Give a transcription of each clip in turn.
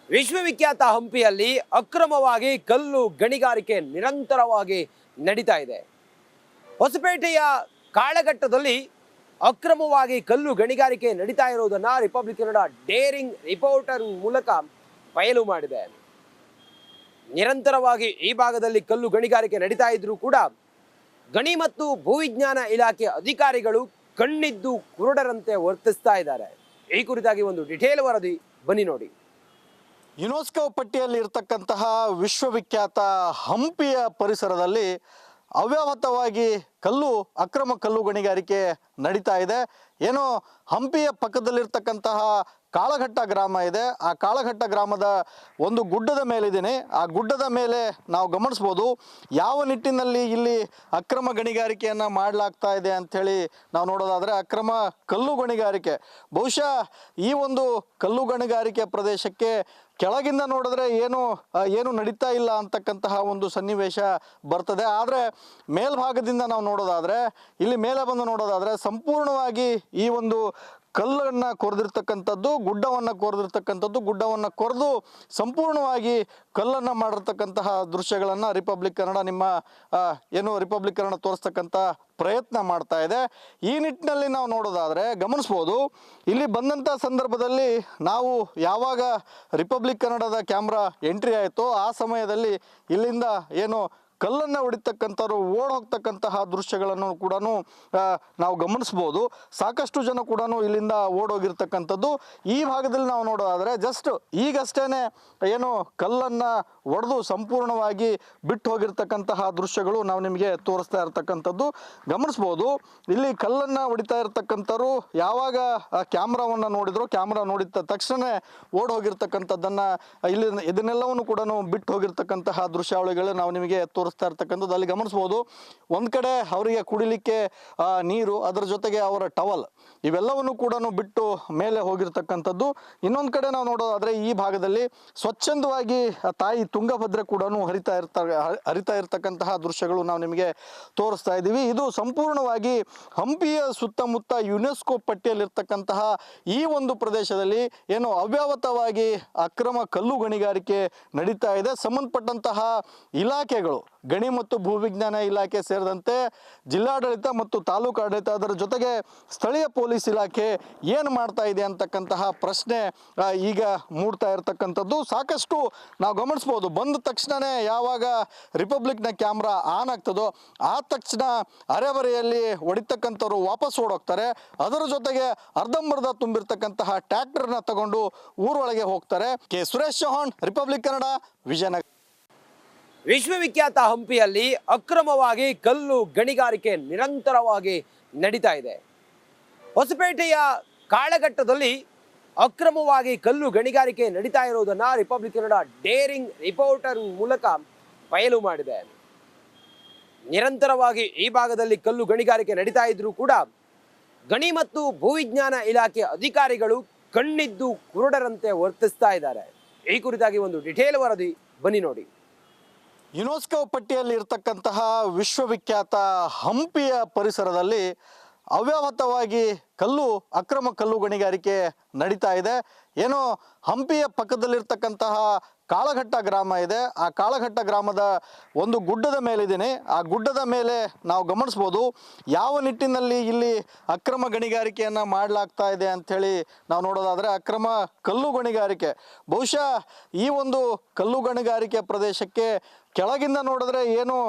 ವಿಶ್ವವಿಖ್ಯಾತ ಹಂಪಿಯಲ್ಲಿ ಅಕ್ರಮವಾಗಿ ಕಲ್ಲು ಗಣಿಗಾರಿಕೆ ನಿರಂತರವಾಗಿ ನಡೀತಾ ಇದೆ. ಹೊಸಪೇಟೆಯ ಕಾಳಘಟ್ಟದಲ್ಲಿ ಅಕ್ರಮವಾಗಿ ಕಲ್ಲು ಗಣಿಗಾರಿಕೆ ನಡೀತಾ ಇರುವುದನ್ನು ರಿಪಬ್ಲಿಕ್ ಕನ್ನಡ ಡೇರಿಂಗ್ ರಿಪೋರ್ಟರ್ ಮೂಲಕ ಬಯಲು ಮಾಡಿದೆ. ನಿರಂತರವಾಗಿ ಈ ಭಾಗದಲ್ಲಿ ಕಲ್ಲು ಗಣಿಗಾರಿಕೆ ನಡೀತಾ ಇದ್ರೂ ಕೂಡ ಗಣಿ ಮತ್ತು ಭೂವಿಜ್ಞಾನ ಇಲಾಖೆ ಅಧಿಕಾರಿಗಳು ಕಣ್ಣಿದ್ದು ಕುರುಡರಂತೆ ವರ್ತಿಸ್ತಾ ಇದ್ದಾರೆ. ಈ ಕುರಿತಾಗಿ ಒಂದು ಡಿಟೇಲ್ ವರದಿ, ಬನ್ನಿ ನೋಡಿ. ಯುನೆಸ್ಕೋ ಪಟ್ಟಿಯಲ್ಲಿ ಇರತಕ್ಕಂತಹ ವಿಶ್ವವಿಖ್ಯಾತ ಹಂಪಿಯ ಪರಿಸರದಲ್ಲಿ ಅವ್ಯಾಹತವಾಗಿ ಅಕ್ರಮ ಕಲ್ಲು ಗಣಿಗಾರಿಕೆ ನಡೀತಾ ಇದೆ. ಏನೋ ಹಂಪಿಯ ಪಕ್ಕದಲ್ಲಿರ್ತಕ್ಕಂತಹ ಕಾಳಘಟ್ಟ ಗ್ರಾಮ ಇದೆ. ಆ ಕಾಳಘಟ್ಟ ಗ್ರಾಮದ ಒಂದು ಗುಡ್ಡದ ಮೇಲಿದ್ದೀನಿ. ಆ ಗುಡ್ಡದ ಮೇಲೆ ನಾವು ಗಮನಿಸ್ಬೋದು ಯಾವ ನಿಟ್ಟಿನಲ್ಲಿ ಇಲ್ಲಿ ಅಕ್ರಮ ಗಣಿಗಾರಿಕೆಯನ್ನು ಮಾಡಲಾಗ್ತಾ ಇದೆ ಅಂಥೇಳಿ ನಾವು ನೋಡೋದಾದರೆ ಅಕ್ರಮ ಕಲ್ಲು ಗಣಿಗಾರಿಕೆ. ಬಹುಶಃ ಈ ಒಂದು ಕಲ್ಲು ಗಣಿಗಾರಿಕೆ ಪ್ರದೇಶಕ್ಕೆ ಕೆಳಗಿಂದ ನೋಡಿದ್ರೆ ಏನು ನಡೀತಾ ಇಲ್ಲ ಅಂತಕ್ಕಂತಹ ಒಂದು ಸನ್ನಿವೇಶ ಬರ್ತದೆ. ಆದರೆ ಮೇಲ್ಭಾಗದಿಂದ ನಾವು ನೋಡೋದಾದರೆ, ಇಲ್ಲಿ ಮೇಲೆ ಬಂದು ನೋಡೋದಾದರೆ ಸಂಪೂರ್ಣವಾಗಿ ಈ ಒಂದು ಕಲ್ಲನ್ನು ಕೊರೆದಿರ್ತಕ್ಕಂಥದ್ದು, ಗುಡ್ಡವನ್ನು ಕೊರೆದು ಸಂಪೂರ್ಣವಾಗಿ ಕಲ್ಲನ್ನು ಮಾಡಿರ್ತಕ್ಕಂತಹ ದೃಶ್ಯಗಳನ್ನು ರಿಪಬ್ಲಿಕ್ ಕನ್ನಡ ತೋರಿಸ್ತಕ್ಕಂಥ ಪ್ರಯತ್ನ ಮಾಡ್ತಾ ಇದೆ. ಈ ನಿಟ್ಟಿನಲ್ಲಿ ನಾವು ನೋಡೋದಾದರೆ ಗಮನಿಸ್ಬೋದು, ಇಲ್ಲಿ ಬಂದಂಥ ಸಂದರ್ಭದಲ್ಲಿ ನಾವು ಯಾವಾಗ ರಿಪಬ್ಲಿಕ್ ಕನ್ನಡದ ಕ್ಯಾಮ್ರಾ ಎಂಟ್ರಿ ಆಯಿತೋ ಆ ಸಮಯದಲ್ಲಿ ಇಲ್ಲಿಂದ ಕಲ್ಲನ್ನು ಹೊಡಿತಕ್ಕಂಥವ್ರು ಹೋಗ್ತಕ್ಕಂತಹ ದೃಶ್ಯಗಳನ್ನು ಕೂಡ ನಾವು ಗಮನಿಸ್ಬೋದು. ಸಾಕಷ್ಟು ಜನ ಕೂಡ ಇಲ್ಲಿಂದ ಓಡೋಗಿರ್ತಕ್ಕಂಥದ್ದು. ಈ ಭಾಗದಲ್ಲಿ ನಾವು ನೋಡೋದಾದರೆ ಈಗಷ್ಟೇ ಕಲ್ಲನ್ನು ಒಡೆದು ಸಂಪೂರ್ಣವಾಗಿ ಬಿಟ್ಟು ಹೋಗಿರ್ತಕ್ಕಂತಹ ದೃಶ್ಯಗಳು ನಾವು ನಿಮಗೆ ತೋರಿಸ್ತಾ ಇರ್ತಕ್ಕಂಥದ್ದು ಗಮನಿಸ್ಬೋದು. ಇಲ್ಲಿ ಕಲ್ಲನ್ನು ಹೊಡಿತಾ ಇರ್ತಕ್ಕಂಥವ್ರು ಯಾವಾಗ ಕ್ಯಾಮ್ರಾವನ್ನು ನೋಡಿದ್ರು, ಕ್ಯಾಮ್ರಾ ನೋಡಿದ ತಕ್ಷಣ ಹೋಗಿರ್ತಕ್ಕಂಥದ್ದನ್ನು ಇದನ್ನೆಲ್ಲವನ್ನು ಕೂಡ ಬಿಟ್ಟು ಹೋಗಿರ್ತಕ್ಕಂತಹ ದೃಶ್ಯಾವಳಿಗಳು ನಾವು ನಿಮಗೆ ತೋರಿಸ್ತಾ ಇರ್ತಕ್ಕಂಥದ್ದು. ಅಲ್ಲಿ ಗಮನಿಸ್ಬೋದು, ಒಂದು ಕಡೆ ಅವರಿಗೆ ಕುಡಿಲಿಕ್ಕೆ ನೀರು, ಅದರ ಜೊತೆಗೆ ಅವರ ಟವಲ್ ಇವೆಲ್ಲವನ್ನು ಕೂಡ ಬಿಟ್ಟು ಮೇಲೆ ಹೋಗಿರ್ತಕ್ಕಂಥದ್ದು. ಇನ್ನೊಂದು ಕಡೆ ನಾವು ನೋಡೋದಾದ್ರೆ ಈ ಭಾಗದಲ್ಲಿ ಸ್ವಚ್ಛಂದವಾಗಿ ತಾಯಿ ತುಂಗಭದ್ರೆ ಕೂಡ ಹರಿತಾ ಇರ್ತಕ್ಕಂತಹ ದೃಶ್ಯಗಳು ನಾವು ನಿಮಗೆ ತೋರಿಸ್ತಾ ಇದ್ದೀವಿ. ಇದು ಸಂಪೂರ್ಣವಾಗಿ ಹಂಪಿಯ ಸುತ್ತಮುತ್ತ ಯುನೆಸ್ಕೋ ಪಟ್ಟಿಯಲ್ಲಿರ್ತಕ್ಕಂತಹ ಈ ಒಂದು ಪ್ರದೇಶದಲ್ಲಿ ಅವ್ಯಾವತವಾಗಿ ಅಕ್ರಮ ಕಲ್ಲು ಗಣಿಗಾರಿಕೆ ನಡೀತಾ ಇದೆ. ಸಂಬಂಧಪಟ್ಟಂತಹ ಇಲಾಖೆಗಳು, ಗಣಿ ಮತ್ತು ಭೂವಿಜ್ಞಾನ ಇಲಾಖೆ ಸೇರಿದಂತೆ ಜಿಲ್ಲಾಡಳಿತ ಮತ್ತು ತಾಲೂಕು ಆಡಳಿತ, ಅದರ ಜೊತೆಗೆ ಸ್ಥಳೀಯ ಪೊಲೀಸ್ ಇಲಾಖೆ ಏನು ಮಾಡ್ತಾ ಇದೆ ಅಂತಕ್ಕಂತಹ ಪ್ರಶ್ನೆ ಈಗ ಮೂಡ್ತಾ ಇರತಕ್ಕಂಥದ್ದು. ಸಾಕಷ್ಟು ನಾವು ಗಮನಿಸ್ಬೋದು, ಬಂದ ತಕ್ಷಣವೇ ಯಾವಾಗ ರಿಪಬ್ಲಿಕ್ನ ಕ್ಯಾಮ್ರಾ ಆನ್ ಆಗ್ತದೋ ಆ ತಕ್ಷಣ ಅರೆಬರೆಯಲ್ಲಿ ಹೊಡಿತಕ್ಕಂಥವ್ರು ವಾಪಸ್ ಓಡೋಗ್ತಾರೆ. ಅದರ ಜೊತೆಗೆ ಅರ್ಧಂಬರ್ಧ ತುಂಬಿರ್ತಕ್ಕಂತಹ ಟ್ರ್ಯಾಕ್ಟರ್ನ ತಗೊಂಡು ಊರೊಳಗೆ ಹೋಗ್ತಾರೆ. ಸುರೇಶ್ ಚೌಹಾಣ್, ರಿಪಬ್ಲಿಕ್ ಕನ್ನಡ, ವಿಜಯನಗರ. ವಿಶ್ವವಿಖ್ಯಾತ ಹಂಪಿಯಲ್ಲಿ ಅಕ್ರಮವಾಗಿ ಕಲ್ಲು ಗಣಿಗಾರಿಕೆ ನಿರಂತರವಾಗಿ ನಡೀತಾ ಇದೆ. ಹೊಸಪೇಟೆಯ ಕಾಳಘಟ್ಟದಲ್ಲಿ ಅಕ್ರಮವಾಗಿ ಕಲ್ಲು ಗಣಿಗಾರಿಕೆ ನಡೀತಾ ಇರುವುದನ್ನು ರಿಪಬ್ಲಿಕ್ ಕನ್ನಡ ಡೇರಿಂಗ್ ರಿಪೋರ್ಟರ್ ಮೂಲಕ ಬಯಲು ಮಾಡಿದೆ. ನಿರಂತರವಾಗಿ ಈ ಭಾಗದಲ್ಲಿ ಕಲ್ಲು ಗಣಿಗಾರಿಕೆ ನಡೀತಾ ಇದ್ರೂ ಕೂಡ ಗಣಿ ಮತ್ತು ಭೂವಿಜ್ಞಾನ ಇಲಾಖೆ ಅಧಿಕಾರಿಗಳು ಕಣ್ಣಿದ್ದು ಕುರುಡರಂತೆ ವರ್ತಿಸ್ತಾ ಇದ್ದಾರೆ. ಈ ಕುರಿತಾಗಿ ಒಂದು ಡಿಟೇಲ್ ವರದಿ, ಬನ್ನಿ ನೋಡಿ. ಯುನೆಸ್ಕೋ ಪಟ್ಟಿಯಲ್ಲಿ ಇರತಕ್ಕಂತಹ ವಿಶ್ವವಿಖ್ಯಾತ ಹಂಪಿಯ ಪರಿಸರದಲ್ಲಿ ಅವ್ಯಾಹತವಾಗಿ ಅಕ್ರಮ ಕಲ್ಲು ಗಣಿಗಾರಿಕೆ ನಡೀತಾ ಇದೆ. ಹಂಪಿಯ ಪಕ್ಕದಲ್ಲಿರ್ತಕ್ಕಂತಹ ಕಾಳಘಟ್ಟ ಗ್ರಾಮ ಇದೆ. ಆ ಕಾಳಘಟ್ಟ ಗ್ರಾಮದ ಒಂದು ಗುಡ್ಡದ ಮೇಲಿದ್ದೀನಿ. ಆ ಗುಡ್ಡದ ಮೇಲೆ ನಾವು ಗಮನಿಸ್ಬೋದು ಯಾವ ನಿಟ್ಟಿನಲ್ಲಿ ಇಲ್ಲಿ ಅಕ್ರಮ ಗಣಿಗಾರಿಕೆಯನ್ನು ಮಾಡಲಾಗ್ತಾ ಇದೆ ಅಂಥೇಳಿ ನಾವು ನೋಡೋದಾದರೆ ಅಕ್ರಮ ಕಲ್ಲು ಗಣಿಗಾರಿಕೆ. ಬಹುಶಃ ಈ ಒಂದು ಕಲ್ಲು ಗಣಿಗಾರಿಕೆ ಪ್ರದೇಶಕ್ಕೆ ಕೆಳಗಿಂದ ನೋಡಿದ್ರೆ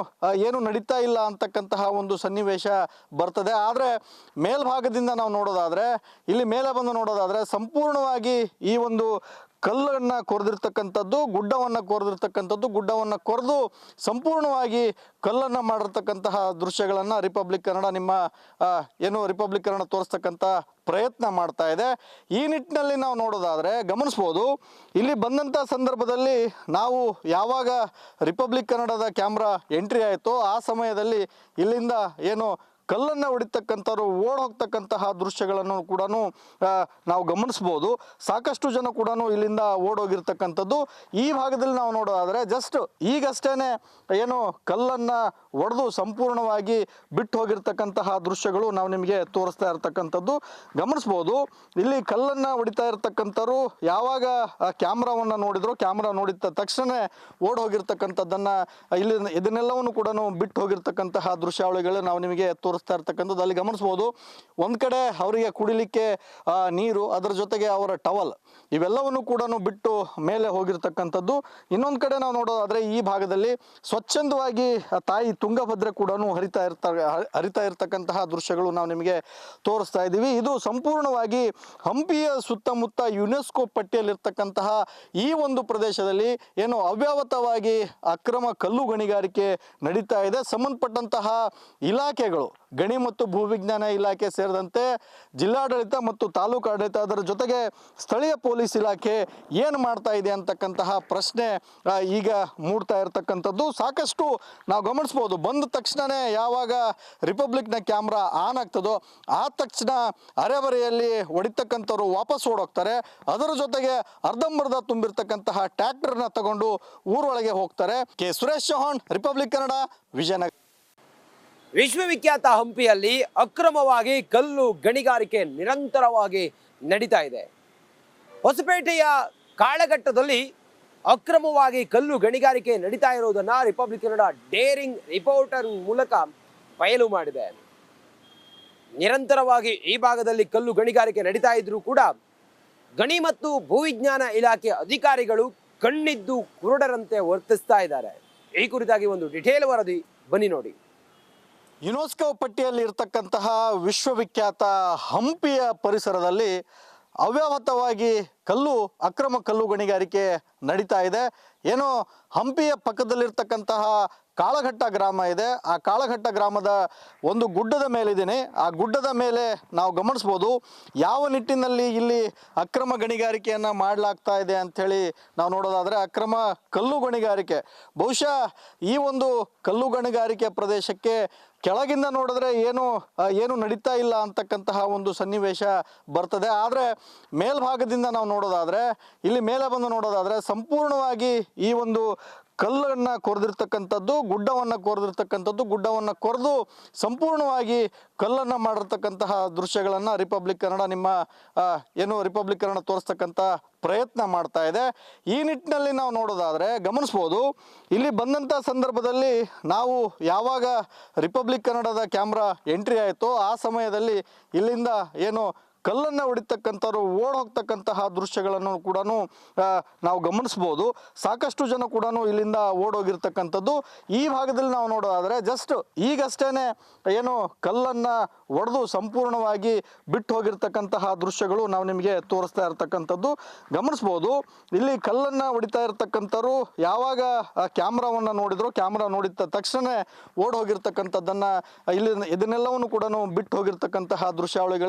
ಏನು ನಡೀತಾ ಇಲ್ಲ ಅಂತಕ್ಕಂತಹ ಒಂದು ಸನ್ನಿವೇಶ ಬರ್ತದೆ. ಆದರೆ ಮೇಲ್ಭಾಗದಿಂದ ನಾವು ನೋಡೋದಾದರೆ, ಇಲ್ಲಿ ಮೇಲೆ ಬಂದು ನೋಡೋದಾದರೆ ಸಂಪೂರ್ಣವಾಗಿ ಈ ಒಂದು ಕಲ್ಲನ್ನು ಕೊರೆದಿರ್ತಕ್ಕಂಥದ್ದು, ಗುಡ್ಡವನ್ನು ಕೊರೆದು ಸಂಪೂರ್ಣವಾಗಿ ಕಲ್ಲನ್ನು ಮಾಡಿರ್ತಕ್ಕಂತಹ ದೃಶ್ಯಗಳನ್ನು ರಿಪಬ್ಲಿಕ್ ಕನ್ನಡ ತೋರಿಸ್ತಕ್ಕಂಥ ಪ್ರಯತ್ನ ಮಾಡ್ತಾ ಇದೆ. ಈ ನಿಟ್ಟಿನಲ್ಲಿ ನಾವು ನೋಡೋದಾದರೆ ಗಮನಿಸ್ಬೋದು, ಇಲ್ಲಿ ಬಂದಂಥ ಸಂದರ್ಭದಲ್ಲಿ ನಾವು ಯಾವಾಗ ರಿಪಬ್ಲಿಕ್ ಕನ್ನಡದ ಕ್ಯಾಮ್ರಾ ಎಂಟ್ರಿ ಆಯಿತೋ ಆ ಸಮಯದಲ್ಲಿ ಇಲ್ಲಿಂದ ಕಲ್ಲನ್ನು ಹೊಡಿತಕ್ಕಂಥವ್ರು ಓಡ್ ಹೋಗ್ತಕ್ಕಂತಹ ದೃಶ್ಯಗಳನ್ನು ಕೂಡ ನಾವು ಗಮನಿಸ್ಬೋದು. ಸಾಕಷ್ಟು ಜನ ಕೂಡ ಇಲ್ಲಿಂದ ಓಡೋಗಿರ್ತಕ್ಕಂಥದ್ದು. ಈ ಭಾಗದಲ್ಲಿ ನಾವು ನೋಡೋದಾದ್ರೆ ಜಸ್ಟ್ ಈಗಷ್ಟೇನೆ ಏನು ಕಲ್ಲನ್ನು ಒಡೆದು ಸಂಪೂರ್ಣವಾಗಿ ಬಿಟ್ಟು ಹೋಗಿರ್ತಕ್ಕಂತಹ ದೃಶ್ಯಗಳು ನಾವು ನಿಮಗೆ ತೋರಿಸ್ತಾ ಇರ್ತಕ್ಕಂಥದ್ದು ಗಮನಿಸ್ಬೋದು. ಇಲ್ಲಿ ಕಲ್ಲನ್ನು ಹೊಡಿತಾ ಇರ್ತಕ್ಕಂಥವ್ರು ಯಾವಾಗ ಕ್ಯಾಮ್ರಾವನ್ನು ನೋಡಿದ್ರು, ಕ್ಯಾಮ್ರಾ ನೋಡಿದ ತಕ್ಷಣ ಓಡ್ ಹೋಗಿರ್ತಕ್ಕಂಥದ್ದನ್ನ ಇಲ್ಲಿ ಇದನ್ನೆಲ್ಲವನ್ನು ಕೂಡ ಬಿಟ್ಟು ಹೋಗಿರ್ತಕ್ಕಂತಹ ದೃಶ್ಯಾವಳಿಗಳು ನಾವು ನಿಮಗೆ ತೋರಿಸ್ತಾ ಇರ್ತಕ್ಕಂಥದ್ದು. ಅಲ್ಲಿ ಗಮನಿಸ್ಬೋದು, ಒಂದ್ ಕಡೆ ಅವರಿಗೆ ಕುಡಿಲಿಕ್ಕೆ ನೀರು, ಅದರ ಜೊತೆಗೆ ಅವರ ಟವಲ್ ಇವೆಲ್ಲವನ್ನು ಕೂಡ ಬಿಟ್ಟು ಮೇಲೆ ಹೋಗಿರ್ತಕ್ಕಂಥದ್ದು. ಇನ್ನೊಂದು ಕಡೆ ನಾವು ನೋಡೋದಾದ್ರೆ ಈ ಭಾಗದಲ್ಲಿ ಸ್ವಚ್ಛಂದವಾಗಿ ತಾಯಿ ತುಂಗಭದ್ರೆ ಕೂಡ ಹರಿತಾ ಇರ್ತಕ್ಕಂತಹ ದೃಶ್ಯಗಳು ನಾವು ನಿಮಗೆ ತೋರಿಸ್ತಾ ಇದ್ದೀವಿ. ಇದು ಸಂಪೂರ್ಣವಾಗಿ ಹಂಪಿಯ ಸುತ್ತಮುತ್ತ ಯುನೆಸ್ಕೋ ಪಟ್ಟಿಯಲ್ಲಿರ್ತಕ್ಕಂತಹ ಈ ಒಂದು ಪ್ರದೇಶದಲ್ಲಿ ಏನು ಅವ್ಯಾವತವಾಗಿ ಅಕ್ರಮ ಕಲ್ಲು ಗಣಿಗಾರಿಕೆ ನಡೀತಾ ಇದೆ. ಸಂಬಂಧಪಟ್ಟಂತಹ ಇಲಾಖೆಗಳು, ಗಣಿ ಮತ್ತು ಭೂವಿಜ್ಞಾನ ಇಲಾಖೆ ಸೇರಿದಂತೆ ಜಿಲ್ಲಾಡಳಿತ ಮತ್ತು ತಾಲೂಕು ಆಡಳಿತ, ಅದರ ಜೊತೆಗೆ ಸ್ಥಳೀಯ ಪೊಲೀಸ್ ಇಲಾಖೆ ಏನು ಮಾಡ್ತಾ ಇದೆ ಅಂತಕ್ಕಂತಹ ಪ್ರಶ್ನೆ ಈಗ ಮೂಡ್ತಾ ಇರತಕ್ಕಂಥದ್ದು. ಸಾಕಷ್ಟು ನಾವು ಗಮನಿಸ್ಬೋದು, ಬಂದ ತಕ್ಷಣನೇ ಯಾವಾಗ ರಿಪಬ್ಲಿಕ್ನ ಕ್ಯಾಮ್ರಾ ಆನ್ ಆಗ್ತದೋ ಆ ತಕ್ಷಣ ಅರೆಬರೆಯಲ್ಲಿ ಹೊಡಿತಕ್ಕಂಥವ್ರು ವಾಪಸ್ ಓಡೋಗ್ತಾರೆ. ಅದರ ಜೊತೆಗೆ ಅರ್ಧಂಬರ್ಧ ತುಂಬಿರ್ತಕ್ಕಂತಹ ಟ್ರ್ಯಾಕ್ಟರ್ನ ತಗೊಂಡು ಊರೊಳಗೆ ಹೋಗ್ತಾರೆ. K Suresh Chauhan, Republic Kannada, Vijayanagara. ವಿಶ್ವವಿಖ್ಯಾತ ಹಂಪಿಯಲ್ಲಿ ಅಕ್ರಮವಾಗಿ ಕಲ್ಲು ಗಣಿಗಾರಿಕೆ ನಿರಂತರವಾಗಿ ನಡೀತಾ ಇದೆ. ಹೊಸಪೇಟೆಯ ಕಾಳಘಟ್ಟದಲ್ಲಿ ಅಕ್ರಮವಾಗಿ ಕಲ್ಲು ಗಣಿಗಾರಿಕೆ ನಡೀತಾ ಇರುವುದನ್ನು ರಿಪಬ್ಲಿಕ್ ಕನ್ನಡ ಡೇರಿಂಗ್ ರಿಪೋರ್ಟರ್ ಮೂಲಕ ಬಯಲು ಮಾಡಿದೆ. ನಿರಂತರವಾಗಿ ಈ ಭಾಗದಲ್ಲಿ ಕಲ್ಲು ಗಣಿಗಾರಿಕೆ ನಡೀತಾ ಇದ್ರೂ ಕೂಡ ಗಣಿ ಮತ್ತು ಭೂವಿಜ್ಞಾನ ಇಲಾಖೆ ಅಧಿಕಾರಿಗಳು ಕಣ್ಣಿದ್ದು ಕುರುಡರಂತೆ ವರ್ತಿಸ್ತಾ ಇದ್ದಾರೆ. ಈ ಕುರಿತಾಗಿ ಒಂದು ಡಿಟೇಲ್ ವರದಿ, ಬನ್ನಿ ನೋಡಿ. ಯುನೆಸ್ಕೋ ಪಟ್ಟಿಯಲ್ಲಿ ಇರ್ತಕ್ಕಂತಹ ವಿಶ್ವವಿಖ್ಯಾತ ಹಂಪಿಯ ಪರಿಸರದಲ್ಲಿ ಅವ್ಯಾವತವಾಗಿ ಅಕ್ರಮ ಕಲ್ಲು ಗಣಿಗಾರಿಕೆ ನಡೀತಾ ಇದೆ. ಏನು ಹಂಪಿಯ ಪಕ್ಕದಲ್ಲಿರ್ತಕ್ಕಂತಹ ಕಾಳಘಟ್ಟ ಗ್ರಾಮ ಇದೆ. ಆ ಕಾಳಘಟ್ಟ ಗ್ರಾಮದ ಒಂದು ಗುಡ್ಡದ ಮೇಲಿದ್ದೀನಿ. ಆ ಗುಡ್ಡದ ಮೇಲೆ ನಾವು ಗಮನಿಸ್ಬೋದು ಯಾವ ನಿಟ್ಟಿನಲ್ಲಿ ಇಲ್ಲಿ ಅಕ್ರಮ ಗಣಿಗಾರಿಕೆಯನ್ನು ಮಾಡಲಾಗ್ತಾ ಇದೆ ಅಂಥೇಳಿ ನಾವು ನೋಡೋದಾದರೆ, ಅಕ್ರಮ ಕಲ್ಲು ಗಣಿಗಾರಿಕೆ ಬಹುಶಃ ಈ ಒಂದು ಕಲ್ಲು ಗಣಿಗಾರಿಕೆ ಪ್ರದೇಶಕ್ಕೆ ಕೆಳಗಿಂದ ನೋಡಿದ್ರೆ ಏನು ನಡೀತಾ ಇಲ್ಲ ಅಂತಕ್ಕಂತಹ ಒಂದು ಸನ್ನಿವೇಶ ಬರ್ತದೆ. ಆದರೆ ಮೇಲ್ಭಾಗದಿಂದ ನಾವು ನೋಡೋದಾದರೆ, ಇಲ್ಲಿ ಮೇಲೆ ಬಂದು ನೋಡೋದಾದರೆ ಸಂಪೂರ್ಣವಾಗಿ ಈ ಒಂದು ಕಲ್ಲನ್ನು ಕೊರೆದಿರ್ತಕ್ಕಂಥದ್ದು, ಗುಡ್ಡವನ್ನು ಕೊರೆದು ಸಂಪೂರ್ಣವಾಗಿ ಕಲ್ಲನ್ನು ಮಾಡಿರ್ತಕ್ಕಂತಹ ದೃಶ್ಯಗಳನ್ನು ರಿಪಬ್ಲಿಕ್ ಕನ್ನಡ ತೋರಿಸ್ತಕ್ಕಂಥ ಪ್ರಯತ್ನ ಮಾಡ್ತಾ ಇದೆ. ಈ ನಿಟ್ಟಿನಲ್ಲಿ ನಾವು ನೋಡೋದಾದರೆ ಗಮನಿಸ್ಬೋದು, ಇಲ್ಲಿ ಬಂದಂಥ ಸಂದರ್ಭದಲ್ಲಿ ನಾವು ಯಾವಾಗ ರಿಪಬ್ಲಿಕ್ ಕನ್ನಡದ ಕ್ಯಾಮ್ರಾ ಎಂಟ್ರಿ ಆಯಿತೋ ಆ ಸಮಯದಲ್ಲಿ ಇಲ್ಲಿಂದ ಕಲ್ಲನ್ನು ಹೊಡಿತಕ್ಕಂಥವ್ರು ಓಡ್ ಹೋಗ್ತಕ್ಕಂತಹ ದೃಶ್ಯಗಳನ್ನು ಕೂಡ ನಾವು ಗಮನಿಸ್ಬೋದು. ಸಾಕಷ್ಟು ಜನ ಕೂಡ ಇಲ್ಲಿಂದ ಓಡೋಗಿರ್ತಕ್ಕಂಥದ್ದು. ಈ ಭಾಗದಲ್ಲಿ ನಾವು ನೋಡೋದಾದರೆ ಜಸ್ಟ್ ಈಗಷ್ಟೇನೆ ಕಲ್ಲನ್ನು ಒಡೆದು ಸಂಪೂರ್ಣವಾಗಿ ಬಿಟ್ಟು ಹೋಗಿರ್ತಕ್ಕಂತಹ ದೃಶ್ಯಗಳು ನಾವು ನಿಮಗೆ ತೋರಿಸ್ತಾ ಇರ್ತಕ್ಕಂಥದ್ದು ಗಮನಿಸ್ಬೋದು. ಇಲ್ಲಿ ಕಲ್ಲನ್ನು ಹೊಡಿತಾ ಇರ್ತಕ್ಕಂಥವ್ರು ಯಾವಾಗ ಕ್ಯಾಮ್ರಾವನ್ನು ನೋಡಿದ್ರು, ಕ್ಯಾಮ್ರಾ ನೋಡಿದ ತಕ್ಷಣ ಓಡ್ ಹೋಗಿರ್ತಕ್ಕಂಥದ್ದನ್ನು ಇಲ್ಲಿ ಇದನ್ನೆಲ್ಲವನ್ನು ಕೂಡ ಬಿಟ್ಟು ಹೋಗಿರ್ತಕ್ಕಂತಹ ದೃಶ್ಯಾವಳಿಗಳು